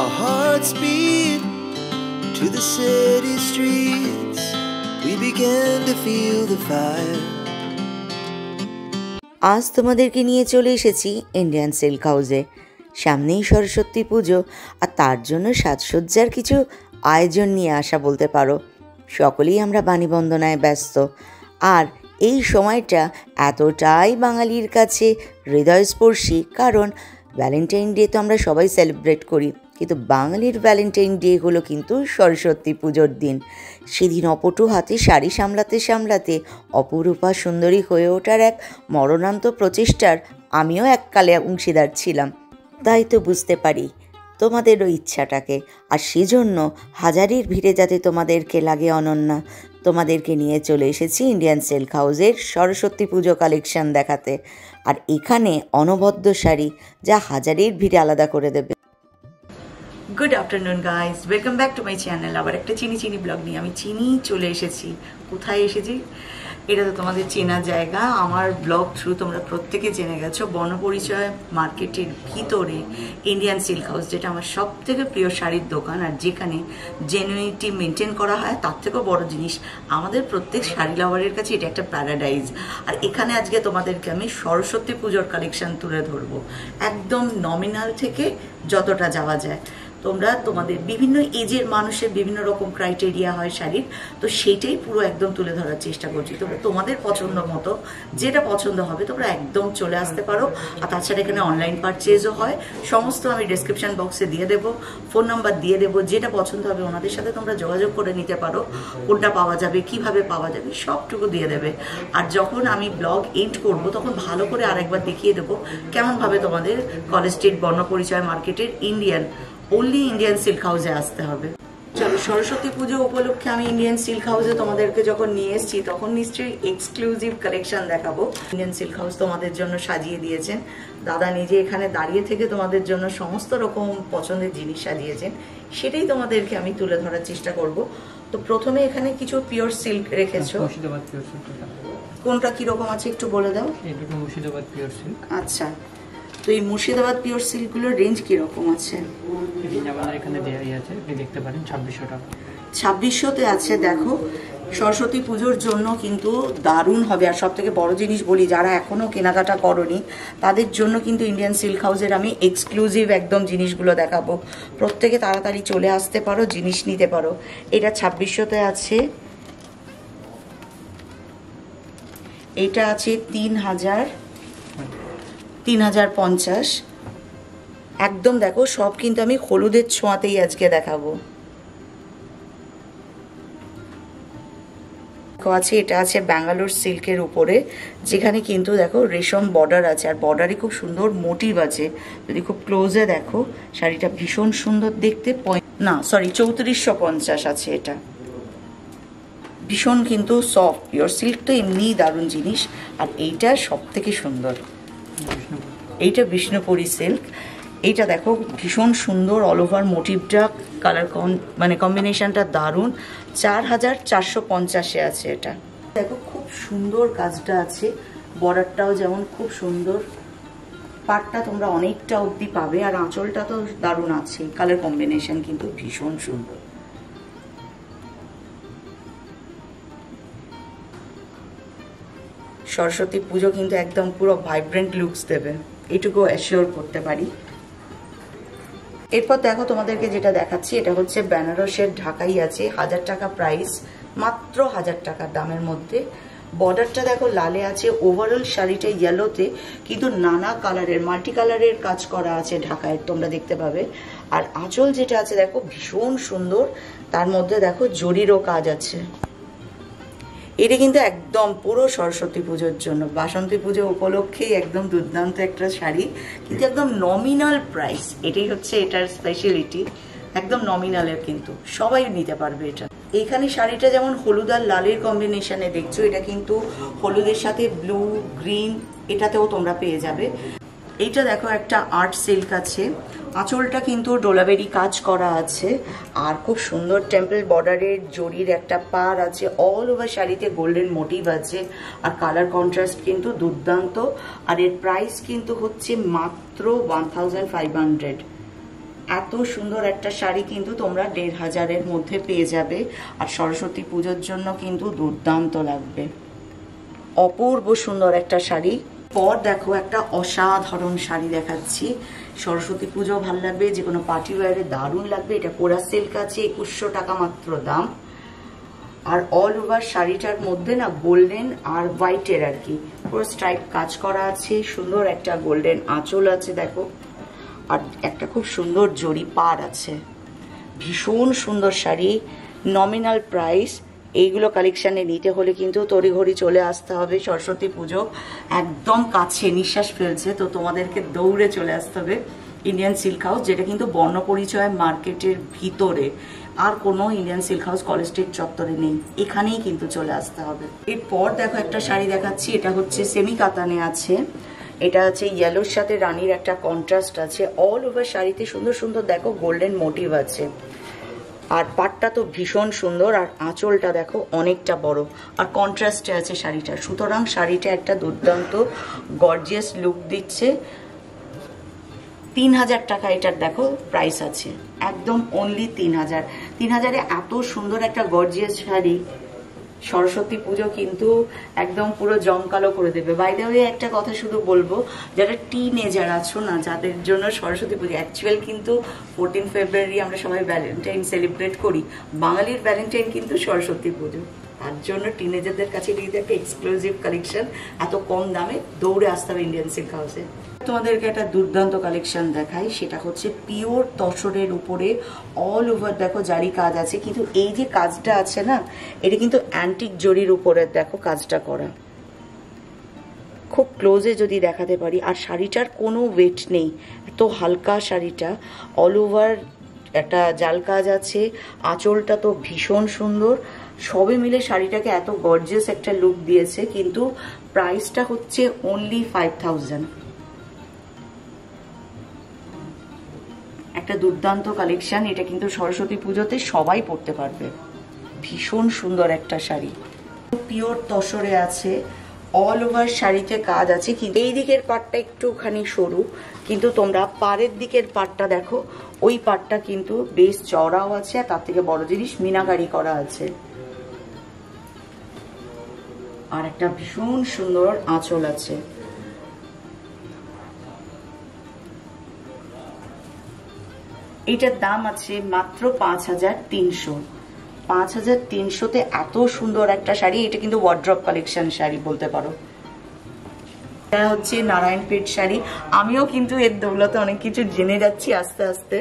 Our hearts beat to the city streets. We began to feel the fire. আজ তোমাদেরকে নিয়ে চলে এসেছি ইন্ডিয়ান সিল্ক হাউসে। সামনেই সরস্বতী পুজো, আর তার জন্য সাজসজ্জার কিছু আয়োজন নিয়ে আসা বলতে পারো। সকলেই আমরা বাণীবন্দনায় ব্যস্ত, আর এই সময়টা এতটাই বাঙালির কাছে হৃদয়স্পর্শী, কারণ ভ্যালেন্টাইন ডে তো আমরা সবাই সেলিব্রেট করি, কিন্তু বাঙালির ভ্যালেন্টাইন ডে হলো কিন্তু সরস্বতী পুজোর দিন। সেদিন অপটু হাতে শাড়ি সামলাতে সামলাতে অপরূপা সুন্দরী হয়ে ওঠার এক মরণান্ত প্রচেষ্টার আমিও এককালে অংশীদার ছিলাম, তাই তো বুঝতে পারি তোমাদেরও ইচ্ছাটাকে। আর সেজন্য হাজারির ভিড়ে যাতে তোমাদেরকে লাগে অনন্যা, তোমাদেরকে নিয়ে চলে এসেছি ইন্ডিয়ান সিল্ক হাউসের সরস্বতী পুজো কালেকশন দেখাতে। আর এখানে অনবদ্য শাড়ি যা হাজারির ভিড়ে আলাদা করে দেবে। Good afternoon guys, welcome back to my channel. আবার একটা চিনি ব্লগ নিয়ে আমি চলে এসেছি। কোথায় এসেছি? এটা তো তোমাদের চেনা জায়গা, আমার ব্লগ থ্রু তোমরা প্রত্যেকে জেনে গেছো। বর্ণপরিচয় মার্কেটের ভিতরে ইন্ডিয়ান সিল্ক হাউস, যেটা আমার সব থেকে প্রিয় শাড়ির দোকান, আর যেখানে জেনুইনিটি মেনটেন করা হয়। তার থেকেও বড় জিনিস, আমাদের প্রত্যেক শাড়ি লাভারের কাছে এটা একটা প্যারাডাইজ। আর এখানে আজকে তোমাদেরকে আমি সরস্বতী পুজোর কালেকশন তুলে ধরবো, একদম নমিনাল থেকে যতটা যাওয়া যায়। তোমরা তোমাদের বিভিন্ন এজের মানুষের বিভিন্ন রকম ক্রাইটেরিয়া হয় শাড়ির, তো সেইটাই পুরো একদম তুলে ধরার চেষ্টা করছি। তোমরা তোমাদের পছন্দ মতো যেটা পছন্দ হবে তোমরা একদম চলে আসতে পারো। আর তাছাড়া এখানে অনলাইন পারচেজও হয়, সমস্ত আমি ডেসক্রিপশন বক্সে দিয়ে দেবো, ফোন নাম্বার দিয়ে দেবো। যেটা পছন্দ হবে ওনাদের সাথে তোমরা যোগাযোগ করে নিতে পারো, কোনটা পাওয়া যাবে, কিভাবে পাওয়া যাবে, সবটুকু দিয়ে দেবে। আর যখন আমি ব্লগ এন্ড করবো তখন ভালো করে আরেকবার দেখিয়ে দেবো কেমনভাবে তোমাদের কলেজ স্ট্রিট বর্ণপরিচয় মার্কেটের ওনলি ইন্ডিয়ান সিল্ক হাউসে আসতে হবে। চলো, সরস্বতী পুজো উপলক্ষে আমি ইন্ডিয়ান সিল্ক হাউসে তোমাদেরকে যখন নিয়ে এসেছি তখন নিশ্চয়ই এক্সক্লুসিভ কালেকশন দেখাবো। ইন্ডিয়ান সিল্ক হাউস তোমাদের জন্য সাজিয়ে দিয়েছেন, দাদা নিজে এখানে দাঁড়িয়ে থেকে তোমাদের জন্য সমস্ত রকম পছন্দের জিনিস সাজিয়েছেন, সেটাই তোমাদেরকে আমি তুলে ধরার চেষ্টা করব। তো প্রথমে এখানে কিছু পিওর সিল্ক রেখেছো, কোনটা কিরকম আছে একটু বলে দাও। Murshidabad pure silk. আচ্ছা, তো এই মুর্শিদাবাদ পিওর সিল্কগুলোর রেঞ্জ কিরকম আছে? আমাদের এখানে দেয়াই আছে, আপনি দেখতে পারেন 2600 টাকা। 2600-তে আছে। দেখো, সরস্বতী পুজোর জন্য কিন্তু দারুণ হবে। আর সব থেকে বড় জিনিস বলি, যারা এখনও কেনাকাটা করনি তাদের জন্য কিন্তু ইন্ডিয়ান সিল্ক হাউসের আমি এক্সক্লুসিভ একদম জিনিসগুলো দেখাবো। প্রত্যেকে তাড়াতাড়ি চলে আসতে পারো, জিনিস নিতে পারো। এটা 2600-তে আছে। এটা আছে 3050। একদম দেখো, সব কিন্তু আমি হলুদের ছোঁয়াতেই আজকে দেখাবো। আছে, এটা আছে ব্যাঙ্গালোর সিল্কের উপরে, যেখানে কিন্তু দেখো রেশম বর্ডার আছে, আর বর্ডারে খুব সুন্দর মোটিভ আছে। যদি খুব ক্লোজে দেখো, শাড়িটা ভীষণ সুন্দর দেখতে। 3450 আছে এটা। ভীষণ কিন্তু সফট, পিওর সিল্ক তো এমনিই দারুণ জিনিস। আর এইটা সব থেকে সুন্দর, এইটা বিষ্ণুপুরি সিল্ক। এইটা দেখো ভীষণ সুন্দর, অল ওভার মোটিভটা, কালার কম্বিনেশনটা দারুণ। 4450-এ আছে এটা। দেখো খুব সুন্দর কাজটা আছে, বর্ডারটাও যেমন খুব সুন্দর, পাটটা তোমরা অনেকটা অবধি পাবে, আর আঁচলটা তো দারুণ আছে। কালার কম্বিনেশন কিন্তু ভীষণ সুন্দর। সরস্বতী পুজো কিন্তু একদম পুরো ভাইব্রেন্ট লুকস দেবে, এটুকু অ্যাসিওর করতে পারি। এরপর দেখো, তোমাদেরকে যেটা দেখাচ্ছি এটা হচ্ছে বেনারসের ঢাকাই আছে। 1000 টাকা প্রাইস, মাত্র 1000 টাকার দামের মধ্যে। বর্ডারটা দেখো লালে আছে, ওভারঅল শাড়িটা ইয়েলোতে, কিন্তু নানা কালারের মাল্টি কালারের কাজ করা আছে ঢাকায়, তোমরা দেখতে পাবে। আর আঁচল যেটা আছে দেখো ভীষণ সুন্দর, তার মধ্যে দেখো জরিরও কাজ আছে। এটা কিন্তু একদম পুরো সরস্বতী পুজোর জন্য, বাসন্তী পুজো উপলক্ষেই একদম দুর্দান্ত একটা শাড়ি, কিন্তু একদম নমিনাল প্রাইস। এটাই হচ্ছে এটার স্পেশালিটি, একদম নমিনালের, কিন্তু সবাই নিতে পারবে এটা। এইখানে শাড়িটা যেমন হলুদ আর লালের কম্বিনেশনে দেখছো, এটা কিন্তু হলুদের সাথে ব্লু, গ্রিন, এটাতেও তোমরা পেয়ে যাবে। এইটা দেখো একটা আর্ট সিল্ক আছে, আঁচলটা কিন্তু ডোলাবেরি কাজ করা আছে, আর খুব সুন্দর টেম্পল বর্ডারের জরির একটা পার আছে। অল ওভার শাড়িতে গোল্ডেন মোটিভ আছে, আর কালার কন্ট্রাস্ট কিন্তু দুর্দান্ত। আর এর প্রাইস কিন্তু হচ্ছে মাত্র 1500। এত সুন্দর একটা শাড়ি কিন্তু তোমরা ১,৫০০-এর মধ্যে পেয়ে যাবে। আর সরস্বতী পুজোর জন্য কিন্তু দুর্দান্ত লাগবে। অপূর্ব সুন্দর একটা শাড়ি। পর দেখো একটা অসাধারণ শাড়ি দেখাচ্ছি, সরস্বতী পুজো ভালো লাগবে, যে কোনো পার্টি ওয়্যারে দারুণ লাগবে। এটা কোরা সিল্ক আছে, ২১০০ টাকা মাত্র দাম। আর অল ওভার শাড়িটার মধ্যে না গোল্ডেন আর হোয়াইটের আর কি পুরো স্ট্রাইপ কাজ করা আছে। সুন্দর একটা গোল্ডেন আঁচল আছে দেখো, আর একটা খুব সুন্দর জরি পাড় আছে। ভীষণ সুন্দর শাড়ি, নমিনাল প্রাইস। এইগুলো কালেকশানে নিতে হলে কিন্তু তড়িঘড়ি চলে আসতে হবে। সরস্বতী পুজো একদম কাছে, নিঃশ্বাস ফেলছে, তো তোমাদেরকে দৌড়ে চলে আসতে হবে ইন্ডিয়ান সিল্ক হাউস, যেটা কিন্তু বর্ণপরিচয় মার্কেটের ভিতরে। আর কোনো Indian silk house college street চত্বরে নেই, এখানেই কিন্তু চলে আসতে হবে। এরপর দেখো একটা শাড়ি দেখাচ্ছি, এটা হচ্ছে সেমি কাতানে আছে। এটা আছে ইয়েলোর সাথে রানীর একটা কন্ট্রাস্ট আছে। অল ওভার শাড়িতে সুন্দর সুন্দর দেখো গোল্ডেন মোটিভ আছে। আর পাটটা তো ভীষণ সুন্দর, আর আঁচলটা দেখো অনেকটা বড়, আর কন্ট্রাস্টে আছে শাড়িটা। সুতরাং শাড়িটা একটা দুর্দান্ত গর্জিয়াস লুক দিচ্ছে। ৩,০০০ টাকা এটার দেখো প্রাইস আছে, একদম অনলি ৩,০০০। ৩,০০০-এ এত সুন্দর একটা গর্জিয়াস শাড়ি সরস্বতী পুজো কিন্তু একদম পুরো জমকালো করে দেবে। বাই দ্য ওয়ে একটা কথা শুধু বলবো, যারা টিনেজার আছো না, যাদের জন্য সরস্বতী পুজো অ্যাকচুয়াল কিন্তু 14 ফেব্রুয়ারি আমরা সবাই ভ্যালেন্টাইন সেলিব্রেট করি, বাঙালির ভ্যালেন্টাইন কিন্তু সরস্বতী পুজো। তার জন্য টিনেজারদের কাছে কিন্তু একটা এক্সক্লুসিভ কালেকশন, এত কম দামে দৌড়ে আসতে হবে ইন্ডিয়ান সিল্ক হাউসে। তোমাদেরকে একটা দুর্দান্ত কালেকশন দেখাই, সেটা হচ্ছে পিওর তসরের উপরে অল ওভার দেখো জারি কাজ আছে, কিন্তু এই যে কাজটা আছে না, এটা কিন্তু অ্যান্টিক জরির উপরে দেখো কাজটা করা। খুব ক্লোজে যদি দেখাতে পারি, আর শাড়িটার কোনো ওয়েট নেই, এত হালকা শাড়িটা। অল ওভার একটা জাল কাজ আছে, আঁচলটা তো ভীষণ সুন্দর। সবে মিলে শাড়িটাকে এত গর্জিয়াস একটা লুক দিয়েছে, কিন্তু প্রাইসটা হচ্ছে অনলি 5,000। একটা দুর্দান্ত কালেকশন, এটা কিন্তু সরস্বতী পুজোতে সবাই পরতে পারবে। ভীষণ সুন্দর একটা শাড়ি, পিওর তসরে আছে, অল ওভার শাড়িতে কাজ আছে। কিন্তু এই দিকের পাটটা একটুখানি সরু, কিন্তু তোমরা পাড়ের দিকের পাটটা দেখো, ওই পাটটা কিন্তু বেশ চওড়াও আছে, আর তার থেকে বড় জিনিস মিনাকারি করা আছে। আর একটা ভীষণ সুন্দর আঁচল আছে। এটার দাম আছে মাত্র 5,300। 5,300-তে এত সুন্দর একটা শাড়ি। এটা কিন্তু ওয়ার্ড্রপ কালেকশন শাড়ি বলতে পারো। এটা হচ্ছে নারায়ণপেট শাড়ি। আমিও কিন্তু এর দৌলতে অনেক কিছু জেনে যাচ্ছি আস্তে আস্তে।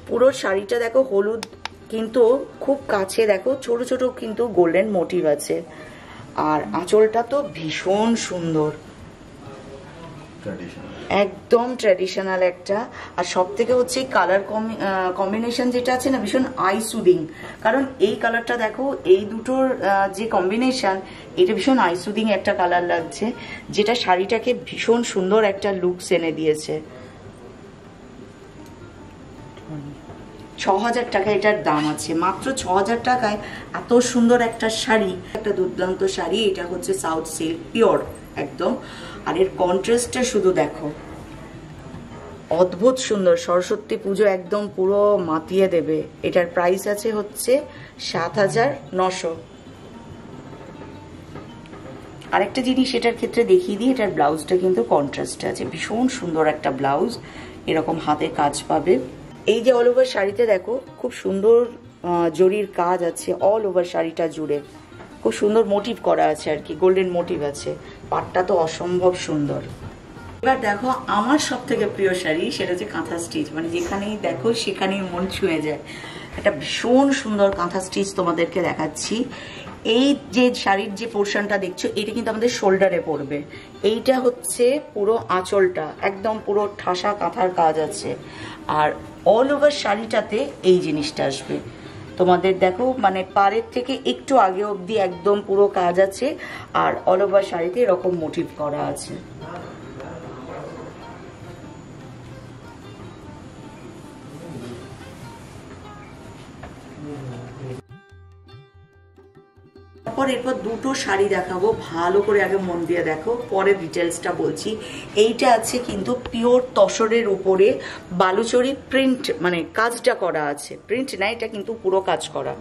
পুরো শাড়িটা দেখো হলুদ, কিন্তু খুব কাছে দেখো ছোট ছোট কিন্তু গোল্ডেন মোটিভ আছে। আর আঁচলটা তো ভীষণ সুন্দর, একদম ট্র্যাডিশনাল একটা। আর সব থেকে হচ্ছে কালার কম্বিনেশন যেটা আছে না, ভীষণ আই সুদিং। কারণ এই কালারটা দেখো, এই দুটোর যে কম্বিনেশন, এটা ভীষণ আই সুদিং একটা কালার লাগছে, যেটা শাড়িটাকে ভীষণ সুন্দর একটা লুকস এনে দিয়েছে। 6,000 টাকা এটার দাম আছে, মাত্র 6,000 টাকায় এত সুন্দর একটা শাড়ি, একটা দুর্দান্ত শাড়ি। এটা হচ্ছে সাউথ সিল্ক পিওর একদম। আর এর কন্ট্রাস্টটা শুধু দেখো, অদ্ভুত সুন্দর। সরস্বতী পুজো একদম পুরো মাতিয়ে দেবে। এটার প্রাইস আছে হচ্ছে 7,900। আরেকটা জিনিস এটার ক্ষেত্রে দেখিয়ে দিই, এটার ব্লাউজটা কিন্তু কন্ট্রাস্টে আছে, ভীষণ সুন্দর একটা ব্লাউজ, এরকম হাতে কাজ পাবে। এই যে অল ওভার শাড়িতে দেখো খুব সুন্দর জরির কাজ আছে অল ওভার শাড়িটা জুড়ে, খুব সুন্দর মোটিভ করা আছে আর কি, গোল্ডেন মোটিভ আছে। পাটটা তো অসম্ভব সুন্দর। এবার দেখো আমার সব থেকে প্রিয় শাড়ি, সেটা হচ্ছে কাঁথা স্টিচ। মানে যেখানেই দেখো সেখানেই মন ছুঁয়ে যায়। একটা ভীষণ সুন্দর কাঁথা স্টিচ তোমাদেরকে দেখাচ্ছি। এই যে শাড়ির যে পোর্শনটা দেখছো, এটা কিন্তু আমাদের শোল্ডারে পড়বে। এইটা হচ্ছে পুরো আঁচলটা, একদম পুরো ঠাসা কাঁথার কাজ আছে। আর অল ওভার শাড়িটাতে এই জিনিসটা আসবে তোমাদের দেখো, মানে পাড়ের থেকে একটু আগে অবধি একদম পুরো কাজ আছে। আর অল ওভার শাড়িতে এরকম মোটিভ করা আছে। পরপর এরপর দুটো শাড়ি দেখাবো, ভালো করে আগে মন দিয়ে দেখো, পরে ডিটেলসটা বলছি। এইটা আছে কিন্তু পিওর তসরের উপরে বালুচরি প্রিন্ট, মানে কাজটা করা আছে, প্রিন্ট না, এটা কিন্তু পুরো কাজ করা,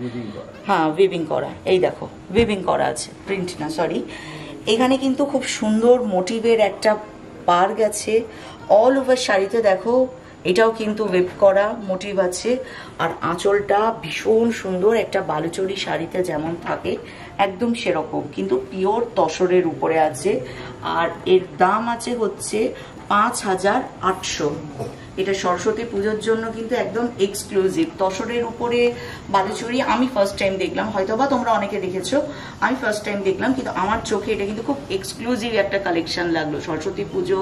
হ্যাঁ উইভিং করা। এই দেখো উইভিং করা আছে, প্রিন্ট না, সরি। এখানে কিন্তু খুব সুন্দর মোটিভের একটা পার গেছে অল ওভার শাড়িতে, দেখো এটাও কিন্তু ওয়েব করা মোটিভ আছে। আর আঁচলটা ভীষণ সুন্দর, একটা বালুচরি শাড়িতে যেমন থাকে একদম সেরকম, কিন্তু পিওর তসরের উপরে আছে। আর এর দাম আছে হচ্ছে 5800। এটা সরস্বতী পুজোর জন্য কিন্তু একদম এক্সক্লুসিভ তসরের উপরে বালুচরি। আমি ফার্স্ট টাইম দেখলাম, হয়তো বা তোমরা অনেকে দেখেছো, আমি ফার্স্ট টাইম দেখলাম, কিন্তু আমার চোখে এটা কিন্তু খুব এক্সক্লুসিভ একটা কালেকশন লাগলো। সরস্বতী পুজো,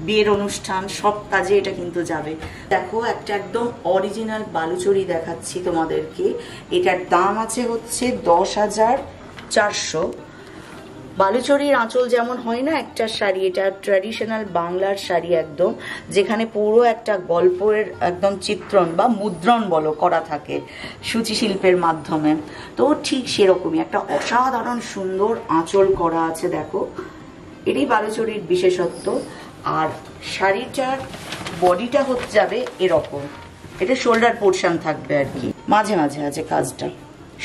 বিয়ের অনুষ্ঠান, সব কাজে এটা কিন্তু যাবে। দেখো একটা একদম অরিজিনাল বালুচরি দেখাচ্ছি তোমাদেরকে। এটার দাম আছে হচ্ছে 10,400। বালুচরির আঁচল যেমন হয় না একটা শাড়ি, এটা ট্র্যাডিশনাল বাংলার শাড়ি একদম, যেখানে পুরো একটা গল্পের একদম চিত্রণ বা মুদ্রণ বলো করা থাকে সূচি শিল্পের মাধ্যমে, তো ঠিক সেরকমই একটা অসাধারণ সুন্দর আঁচল করা আছে। দেখো এটাই বালুচরির বিশেষত্ব। আর শাড়িটার বডিটা হচ্ছে যাবে এরকম, এটা শোল্ডার পোর্শন থাকবে আর কি, মাঝে মাঝে আছে কাজটা,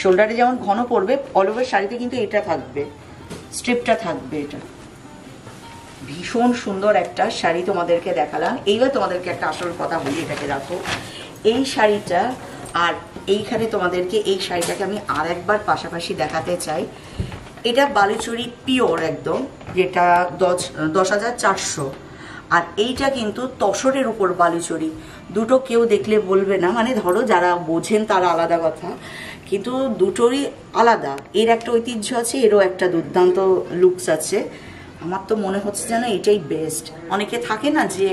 শোল্ডারে যেমন ঘন পড়বে অল ওভার শাড়িতে কিন্তু এটা থাকবে, স্ট্রিপটা থাকবে। এটা ভীষণ সুন্দর একটা শাড়ি তোমাদেরকে দেখালাম। এইবার তোমাদেরকে একটা আসল কথা বলি, এটাকে রাখো। এই শাড়িটা আর এইখানে তোমাদেরকে এই শাড়িটাকে আমি আর একবার পাশাপাশি দেখাতে চাই। এটা বালুচরি পিওর একদম, যেটা 10,400। আর এইটা কিন্তু তসরের উপর বালুচরি। দুটো কেউ দেখলে বলবে না, মানে ধরো যারা বোঝেন তারা আলাদা কথা, কিন্তু দুটোরই আলাদা। এর একটা ঐতিহ্য আছে, এরও একটা দুর্দান্ত লুকস আছে। আমার তো মনে হচ্ছে যেন এটাই বেস্ট। অনেকে থাকে না যে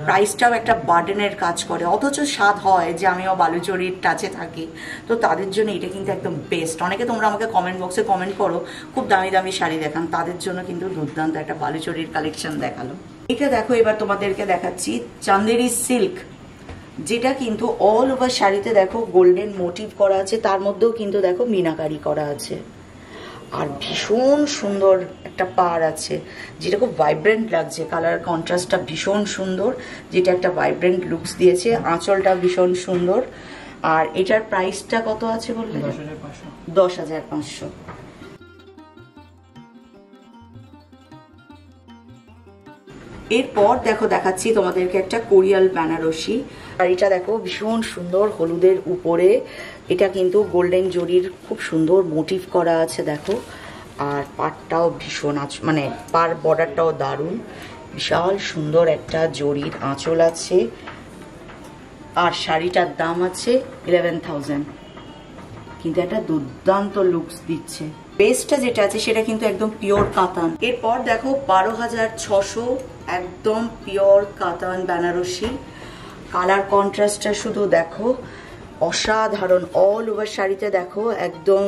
প্রাইসটাও একটা বার্ডেনের কাজ করে, অথচ স্বাদ হয় যে আমিও বালুচরির টাচে থাকি, তো তাদের জন্য এটা কিন্তু একদম বেস্ট। অনেকে তোমরা আমাকে কমেন্ট বক্সে কমেন্ট করো খুব দামি দামি শাড়ি দেখান, তাদের জন্য কিন্তু দুর্দান্ত একটা বালুচরির কালেকশন দেখালো। এটা দেখো এবার তোমাদেরকে দেখাচ্ছি চান্দেরি সিল্ক, যেটা কিন্তু অল ওভার শাড়িতে দেখো গোল্ডেন মোটিভ করা আছে, তার মধ্যেও কিন্তু দেখো মিনাকারি করা আছে। আর ভীষণ সুন্দর একটা পার আছে, যেটা খুব ভাইব্রেন্ট লাগছে, কালার কন্ট্রাস্টটা ভীষণ সুন্দর, যেটা একটা ভাইব্রেন্ট লুকস দিয়েছে। আঁচলটা ভীষণ সুন্দর। আর এটার প্রাইসটা কত আছে বললে? 10,500। এরপর দেখো দেখাচ্ছি তোমাদেরকে একটা কোরিয়াল বেনারসি শাড়িটা। দেখো ভীষণ সুন্দর হলুদের উপরে, এটা কিন্তু গোল্ডেন জরির খুব সুন্দর মোটিভ করা আছে দেখো। আর পাড়টাও ভীষণ মানে পার বর্ডারটাও দারুণ, বিশাল সুন্দর একটা জরির আঁচল আছে। আর শাড়িটার দাম আছে 11,000, কিন্তু একটা দুর্দান্ত লুকস দিচ্ছে। বেসটা যেটা আছে সেটা কিন্তু একদম পিওর কাতান। এরপর দেখো 12,600 একদম পিওর কাতান বেনারসি। কালার কন্ট্রাস্টটা শুধু দেখো অসাধারণ, অল ওভার শাড়িতে দেখো একদম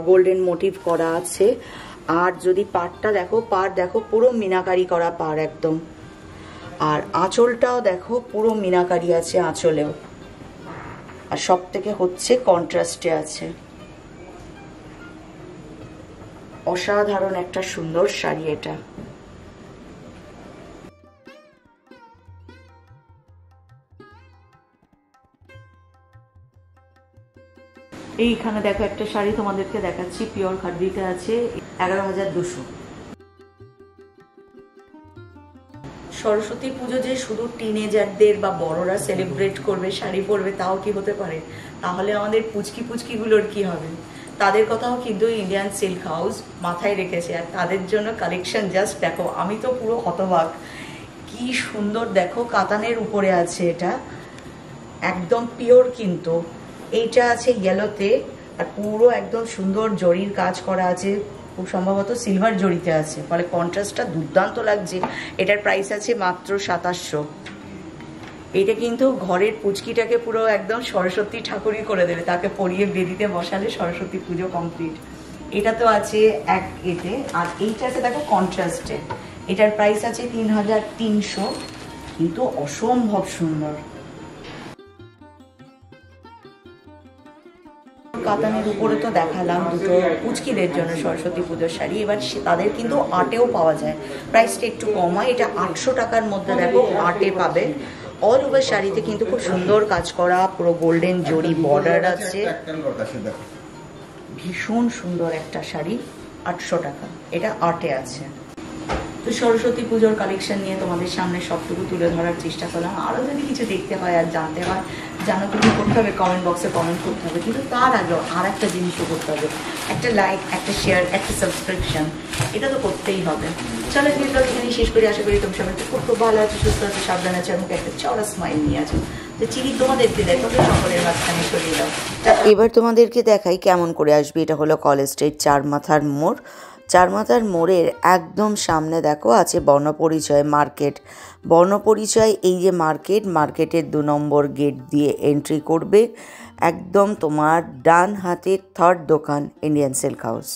গোল্ডেন মোটিভ করা আছে। আর যদি পাড়টা দেখো, পাড় দেখো পুরো মিনাকারি করা পাড় একদম। আর আঁচলটাও দেখো পুরো মিনাকারি আছে আঁচলেও। আর সব থেকে হচ্ছে কন্ট্রাস্টে আছে। অসাধারণ একটা সুন্দর শাড়ি এটা। এইখানে দেখো একটা শাড়ি তোমাদেরকে দেখাচ্ছি, পিওর খাদ্যিতে আছে, 11,200। সরস্বতী পুজো যে শুধু টিনেজারদের বা বড়রা সেলিব্রেট করবে, শাড়ি পরবে, তাও কি হতে পারে? তাহলে আমাদের পুচকিগুলোর কি হবে? তাদের কথাও কিন্তু ইন্ডিয়ান সিল্ক হাউস মাথায় রেখেছে। আর তাদের জন্য কালেকশন জাস্ট দেখো, আমি তো পুরো হতবাক। কি সুন্দর দেখো, কাতানের উপরে আছে, এটা একদম পিওর। কিন্তু এইটা আছে ইয়েলোতে, আর পুরো একদম সুন্দর জরির কাজ করা আছে, খুব সম্ভবত সিলভার জরিতে আছে, ফলে কন্ট্রাস্টটা দুর্দান্ত লাগছে। এটার প্রাইস আছে মাত্র 2700। এটা কিন্তু ঘরের পুচকিটাকে পুরো একদম সরস্বতী ঠাকুরই করে দেবে, তাকে পরিয়ে বেদিতে বসালে সরস্বতী পুজো কমপ্লিট। এটা তো আছে এক এতে। আর এইটা আছে দেখো কন্ট্রাস্টে, এটার প্রাইস আছে 3,300, কিন্তু অসম্ভব সুন্দর। কাতানের উপরে তো দেখালাম দুটো কুচকিদের জন্য সরস্বতী পুজোর শাড়ি, এবার তাদের কিন্তু আটেও পাওয়া যায়, প্রাইসটা একটু কম হয়, এটা 800 টাকার মধ্যে দেখো আটে পাবে। অল ওভার শাড়িতে কিন্তু খুব সুন্দর কাজ করা, পুরো গোল্ডেন জরি বর্ডার আছে, ভীষণ সুন্দর একটা শাড়ি, 800 টাকা, এটা আটে আছে। তো সরস্বতী পুজোর কালেকশন নিয়ে তোমাদের সামনে সবটুকু তুলে ধরার চেষ্টা করলাম। আরও যদি কিছু দেখতে হয় আর জানতে হয়, জানো তুমি করতে হবে কমেন্ট বক্সে কমেন্ট করতে হবে, কিন্তু তার আগেও আর একটা জিনিসও করতে হবে, একটা লাইক, একটা শেয়ার, একটা সাবস্ক্রিপশন, এটা তো করতেই হবে। চলো ভিডিওটা এখানেই শেষ করি। আশা করি তুমি সবাই খুব ভালো আছো, সুস্থ আছো, সাবধান আছো, এবং একটা চড়া স্মাইল নিয়ে আছো। তো চিনি তোমাদেরকে দেখো, সকলের মাঝখানে সরিয়ে দাও। এবার তোমাদেরকে দেখাই কেমন করে আসবে। এটা হলো কলেজ স্ট্রিট, চারমাথার মোড়। চারমাথার মোড়ের একদম সামনে দেখো আছে বর্ণপরিচয় মার্কেট। বর্ণপরিচয় এই যে মার্কেটের 2 নম্বর গেট দিয়ে এন্ট্রি করবে, একদম তোমার ডান হাতের 3rd দোকান ইন্ডিয়ান সিল্ক হাউস।